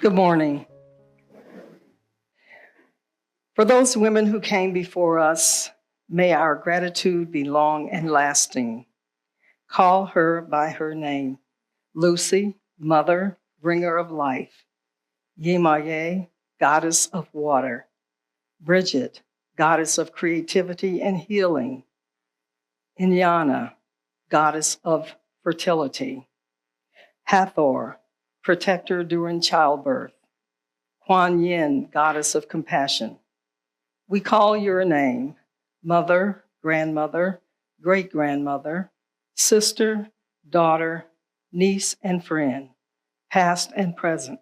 Good morning. For those women who came before us, may our gratitude be long and lasting. Call her by her name: Lucy, Mother, Bringer of Life; Yimaye, Goddess of Water; Bridget, Goddess of Creativity and Healing; Inyana, Goddess of Fertility; Hathor, Protector during childbirth; Kuan Yin, Goddess of Compassion. We call your name: Mother, Grandmother, Great-Grandmother, Sister, Daughter, Niece, and Friend, past and present.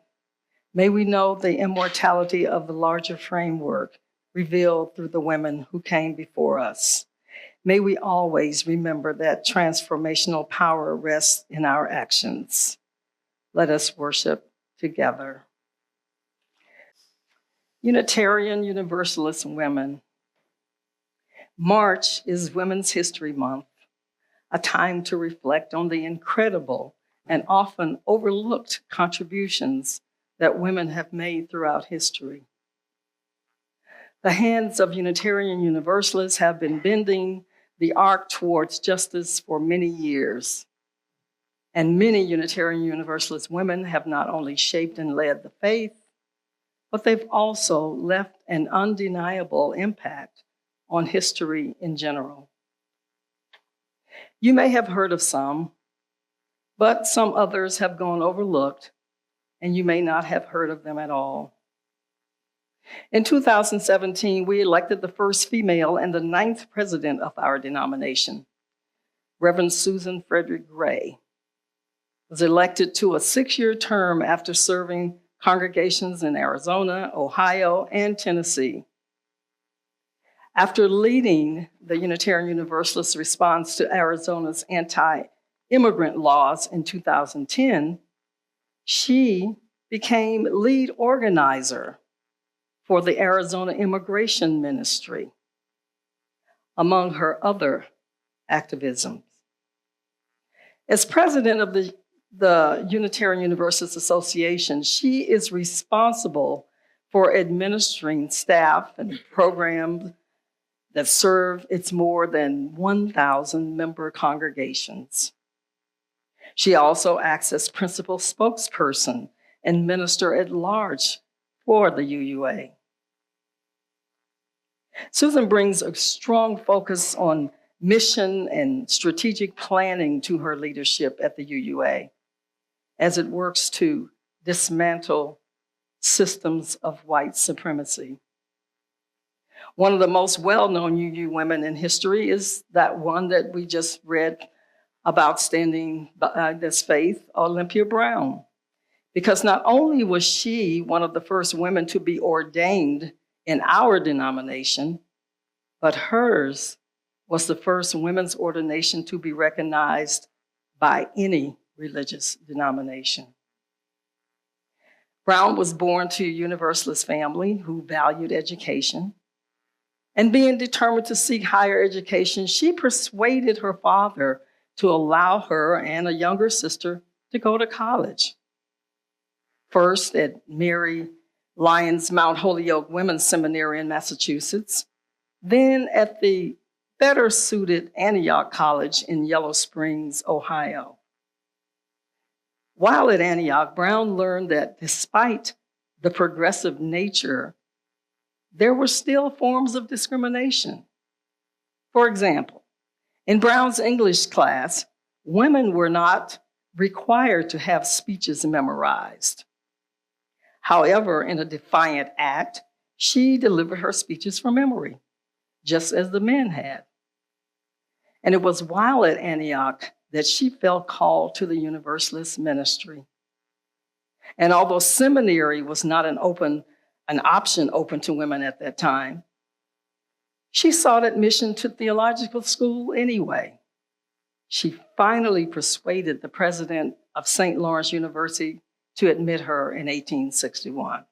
May we know the immortality of the larger framework revealed through the women who came before us. May we always remember that transformational power rests in our actions. Let us worship together. Unitarian Universalist women. March is Women's History Month, a time to reflect on the incredible and often overlooked contributions that women have made throughout history. The hands of Unitarian Universalists have been bending the arc towards justice for many years. And many Unitarian Universalist women have not only shaped and led the faith, but they've also left an undeniable impact on history in general. You may have heard of some, but some others have gone overlooked, and you may not have heard of them at all. In 2017, we elected the first female and the 9th president of our denomination. Reverend Susan Frederick Gray was elected to a 6-year term after serving congregations in Arizona, Ohio, and Tennessee. After leading the Unitarian Universalist response to Arizona's anti-immigrant laws in 2010, she became lead organizer for the Arizona Immigration Ministry, among her other activisms. As president of the Unitarian Universalist Association, she is responsible for administering staff and programs that serve its more than 1,000 member congregations. She also acts as principal spokesperson and minister at large for the UUA. Susan brings a strong focus on mission and strategic planning to her leadership at the UUA as it works to dismantle systems of white supremacy. One of the most well-known UU women in history is that one that we just read about standing by this faith, Olympia Brown. Because not only was she one of the first women to be ordained in our denomination, but hers was the first women's ordination to be recognized by any religious denomination. Brown was born to a Universalist family who valued education. And being determined to seek higher education, she persuaded her father to allow her and a younger sister to go to college. First at Mary Lyons Mount Holyoke Women's Seminary in Massachusetts, then at the better suited Antioch College in Yellow Springs, Ohio. While at Antioch, Brown learned that despite the progressive nature, there were still forms of discrimination. For example, in Brown's English class, women were not required to have speeches memorized. However, in a defiant act, she delivered her speeches from memory, just as the men had. And it was while at Antioch that she felt called to the Universalist ministry. And although seminary was not an option open to women at that time, she sought admission to theological school anyway. She finally persuaded the president of St. Lawrence University to admit her in 1861.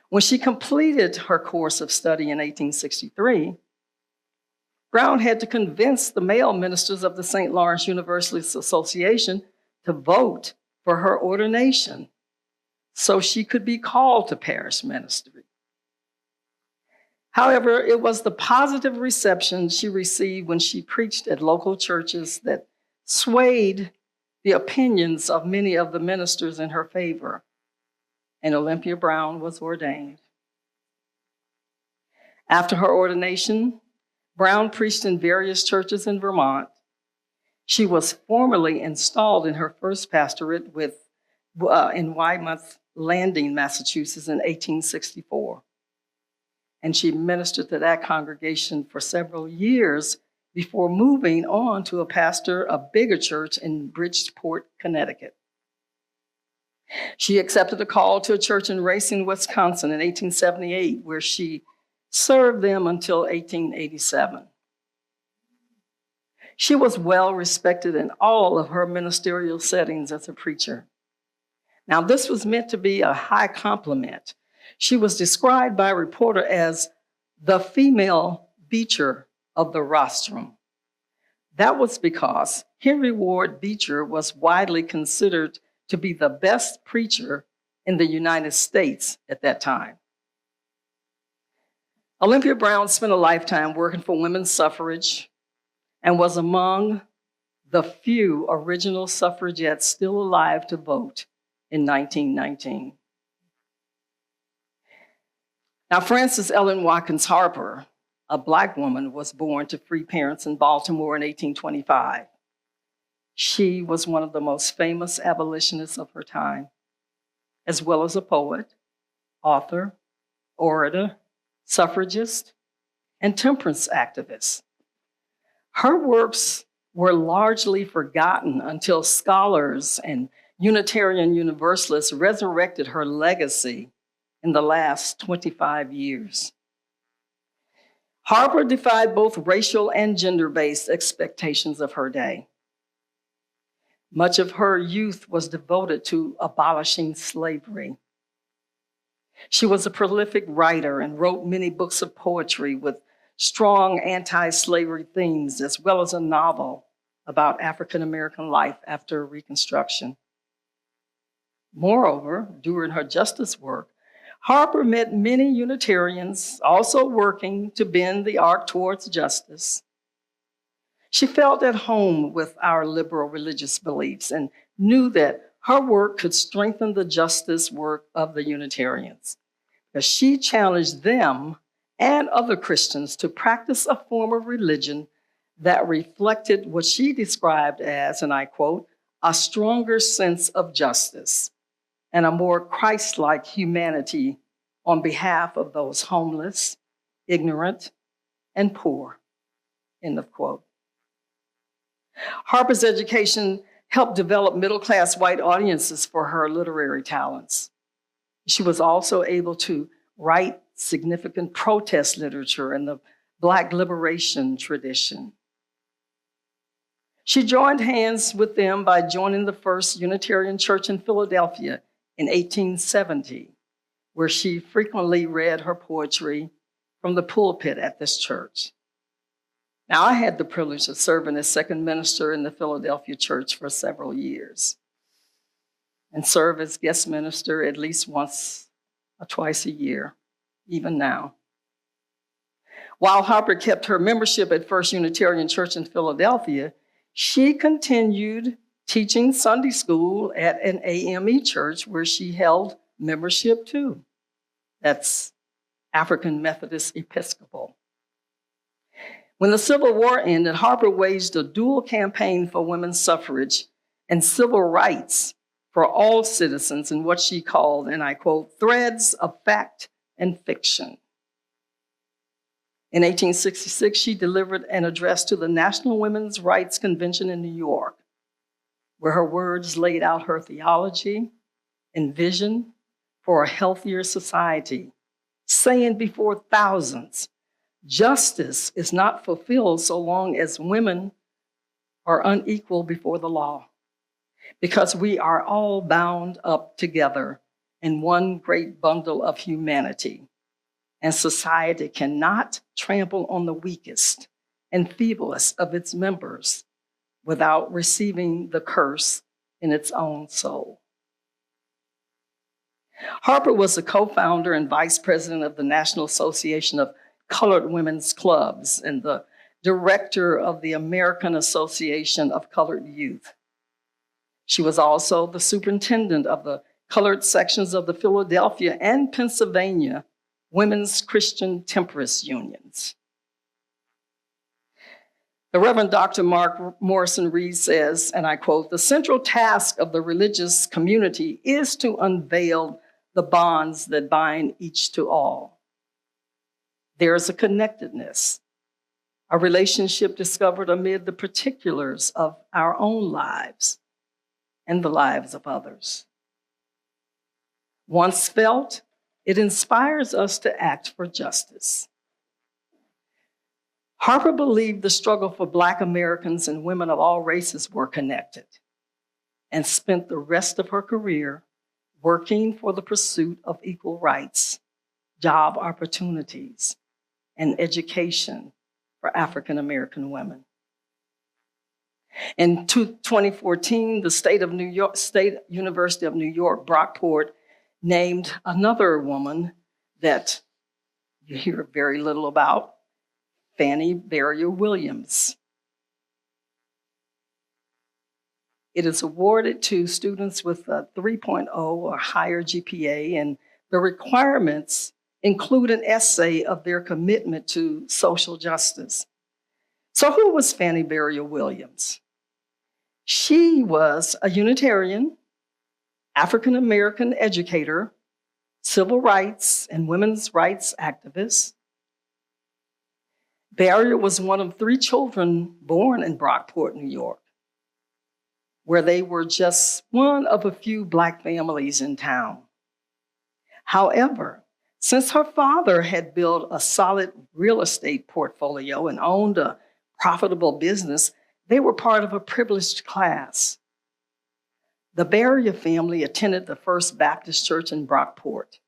When she completed her course of study in 1863, Brown had to convince the male ministers of the St. Lawrence Universalist Association to vote for her ordination. so she could be called to parish ministry. However, it was the positive reception she received when she preached at local churches that swayed the opinions of many of the ministers in her favor, and Olympia Brown was ordained. After her ordination, Brown preached in various churches in Vermont. She was formally installed in her first pastorate in Weymouth Landing, Massachusetts in 1864. And she ministered to that congregation for several years before moving on to a pastor of a bigger church in Bridgeport, Connecticut. She accepted a call to a church in Racine, Wisconsin in 1878, where she served them until 1887. She was well respected in all of her ministerial settings as a preacher. Now, this was meant to be a high compliment. She was described by a reporter as the female Beecher of the rostrum. That was because Henry Ward Beecher was widely considered to be the best preacher in the United States at that time. Olympia Brown spent a lifetime working for women's suffrage and was among the few original suffragettes still alive to vote in 1919. Now, Frances Ellen Watkins Harper, a Black woman, was born to free parents in Baltimore in 1825. She was one of the most famous abolitionists of her time, as well as a poet, author, orator, suffragist, and temperance activist. Her works were largely forgotten until scholars and Unitarian Universalists resurrected her legacy in the last 25 years. Harper defied both racial and gender-based expectations of her day. Much of her youth was devoted to abolishing slavery. She was a prolific writer and wrote many books of poetry with strong anti-slavery themes, as well as a novel about African-American life after Reconstruction. Moreover, during her justice work, Harper met many Unitarians also working to bend the arc towards justice. She felt at home with our liberal religious beliefs and knew that her work could strengthen the justice work of the Unitarians, because she challenged them and other Christians to practice a form of religion that reflected what she described as, and I quote, a stronger sense of justice and a more Christ-like humanity on behalf of those homeless, ignorant, and poor, end of quote. Harper's education helped develop middle-class white audiences for her literary talents. She was also able to write significant protest literature in the Black liberation tradition. She joined hands with them by joining the First Unitarian Church in Philadelphia in 1870, where she frequently read her poetry from the pulpit at this church. Now, I had the privilege of serving as second minister in the Philadelphia church for several years and serve as guest minister at least once or twice a year, even now. While Harper kept her membership at First Unitarian Church in Philadelphia, she continued teaching Sunday school at an AME church where she held membership too. That's African Methodist Episcopal. When the Civil War ended, Harper waged a dual campaign for women's suffrage and civil rights for all citizens in what she called, and I quote, threads of fact and fiction. In 1866, she delivered an address to the National Women's Rights Convention in New York, where her words laid out her theology and vision for a healthier society, saying before thousands, justice is not fulfilled so long as women are unequal before the law, because we are all bound up together in one great bundle of humanity, and society cannot trample on the weakest and feeblest of its members without receiving the curse in its own soul. Harper was the co-founder and vice president of the National Association of Colored Women's Clubs and the director of the American Association of Colored Youth. She was also the superintendent of the colored sections of the Philadelphia and Pennsylvania Women's Christian Temperance Unions. The Reverend Dr. Mark Morrison Reed says, and I quote, "The central task of the religious community is to unveil the bonds that bind each to all. There is a connectedness, a relationship discovered amid the particulars of our own lives and the lives of others. Once felt, it inspires us to act for justice." Harper believed the struggle for Black Americans and women of all races were connected, and spent the rest of her career working for the pursuit of equal rights, job opportunities, and education for African American women. In 2014, the State University of New York, Brockport, named another woman that you hear very little about, Fannie Berrier Williams. It is awarded to students with a 3.0 or higher GPA, and the requirements include an essay of their commitment to social justice. So who was Fannie Berrier Williams? She was a Unitarian, African American educator, civil rights and women's rights activist. Berrier was one of 3 children born in Brockport, New York, where they were just one of a few Black families in town. However, since her father had built a solid real estate portfolio and owned a profitable business, they were part of a privileged class. The Berrier family attended the First Baptist Church in Brockport,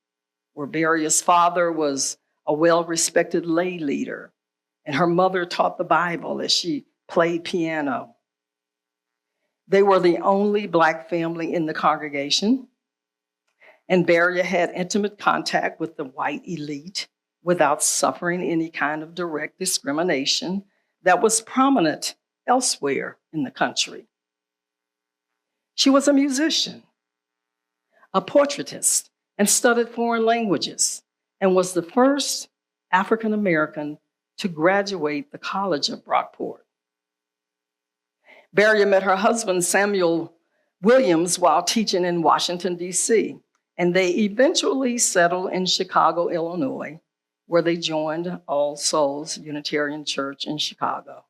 where Berrier's father was a well-respected lay leader, and her mother taught the Bible as she played piano. They were the only Black family in the congregation, and Berrier had intimate contact with the white elite without suffering any kind of direct discrimination that was prominent elsewhere in the country. She was a musician, a portraitist, and studied foreign languages, and was the first African American to graduate the College of Brockport. Berrier met her husband, Samuel Williams, while teaching in Washington, D.C., and they eventually settled in Chicago, Illinois, where they joined All Souls Unitarian Church in Chicago.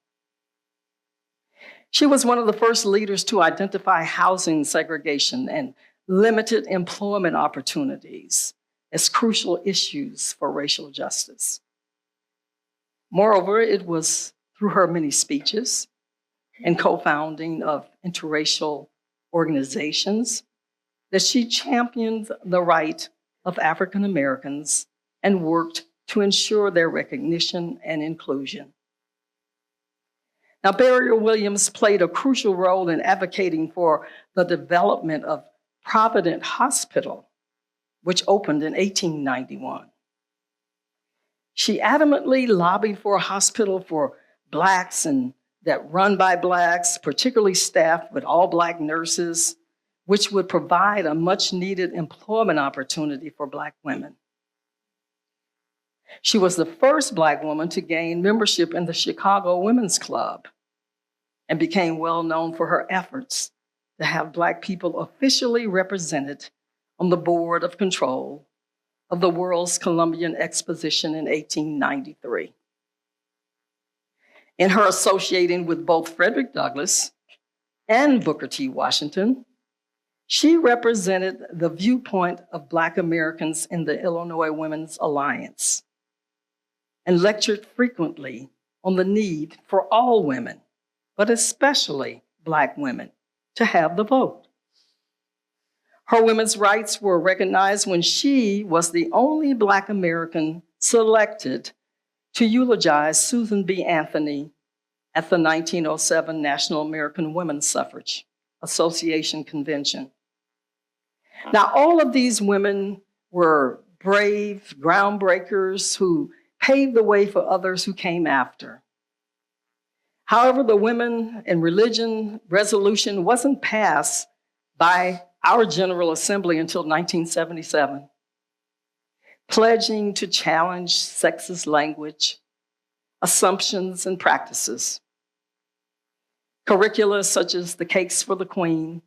She was one of the first leaders to identify housing segregation and limited employment opportunities as crucial issues for racial justice. Moreover, it was through her many speeches and co-founding of interracial organizations that she championed the right of African Americans and worked to ensure their recognition and inclusion. Now, Berrier Williams played a crucial role in advocating for the development of Providence Hospital, which opened in 1891. She adamantly lobbied for a hospital for Blacks and that run by Blacks, particularly staffed with all Black nurses, which would provide a much needed employment opportunity for Black women. She was the first Black woman to gain membership in the Chicago Women's Club and became well known for her efforts to have Black people officially represented on the board of control of the World's Columbian Exposition in 1893. In her associating with both Frederick Douglass and Booker T. Washington, she represented the viewpoint of Black Americans in the Illinois Women's Alliance and lectured frequently on the need for all women, but especially Black women, to have the vote. Her women's rights were recognized when she was the only Black American selected to eulogize Susan B. Anthony at the 1907 National American Women's Suffrage Association Convention. Now, all of these women were brave groundbreakers who paved the way for others who came after. However, the Women in Religion resolution wasn't passed by our General Assembly until 1977, pledging to challenge sexist language, assumptions, and practices. Curricula such as the Cakes for the Queen,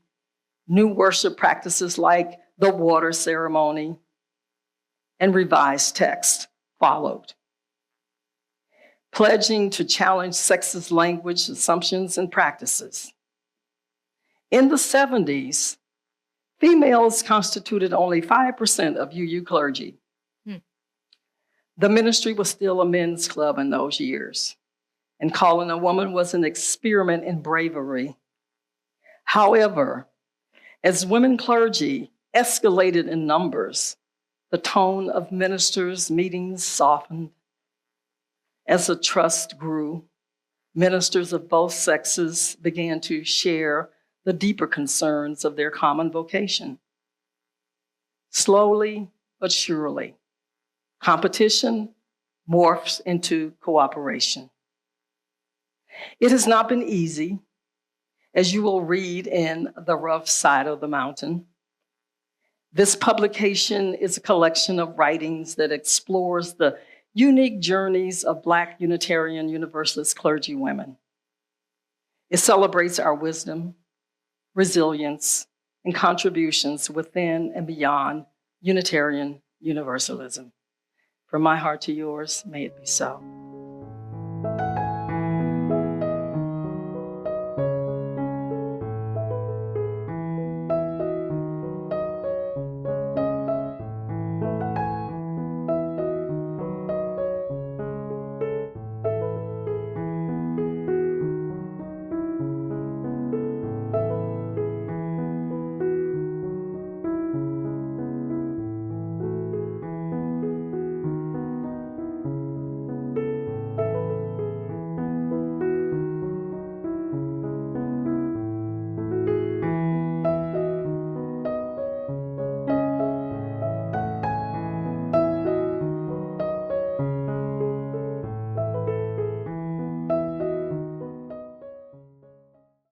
new worship practices like the water ceremony, and revised text followed, pledging to challenge sexist language, assumptions, and practices. In the 70s, females constituted only 5% of UU clergy. The ministry was still a men's club in those years, and calling a woman was an experiment in bravery. However, as women clergy escalated in numbers, the tone of ministers' meetings softened. As the trust grew, ministers of both sexes began to share the deeper concerns of their common vocation. Slowly but surely, competition morphs into cooperation. It has not been easy, as you will read in The Rough Side of the Mountain. This publication is a collection of writings that explores the unique journeys of Black Unitarian Universalist clergy women. It celebrates our wisdom, resilience, and contributions within and beyond Unitarian Universalism. From my heart to yours, may it be so.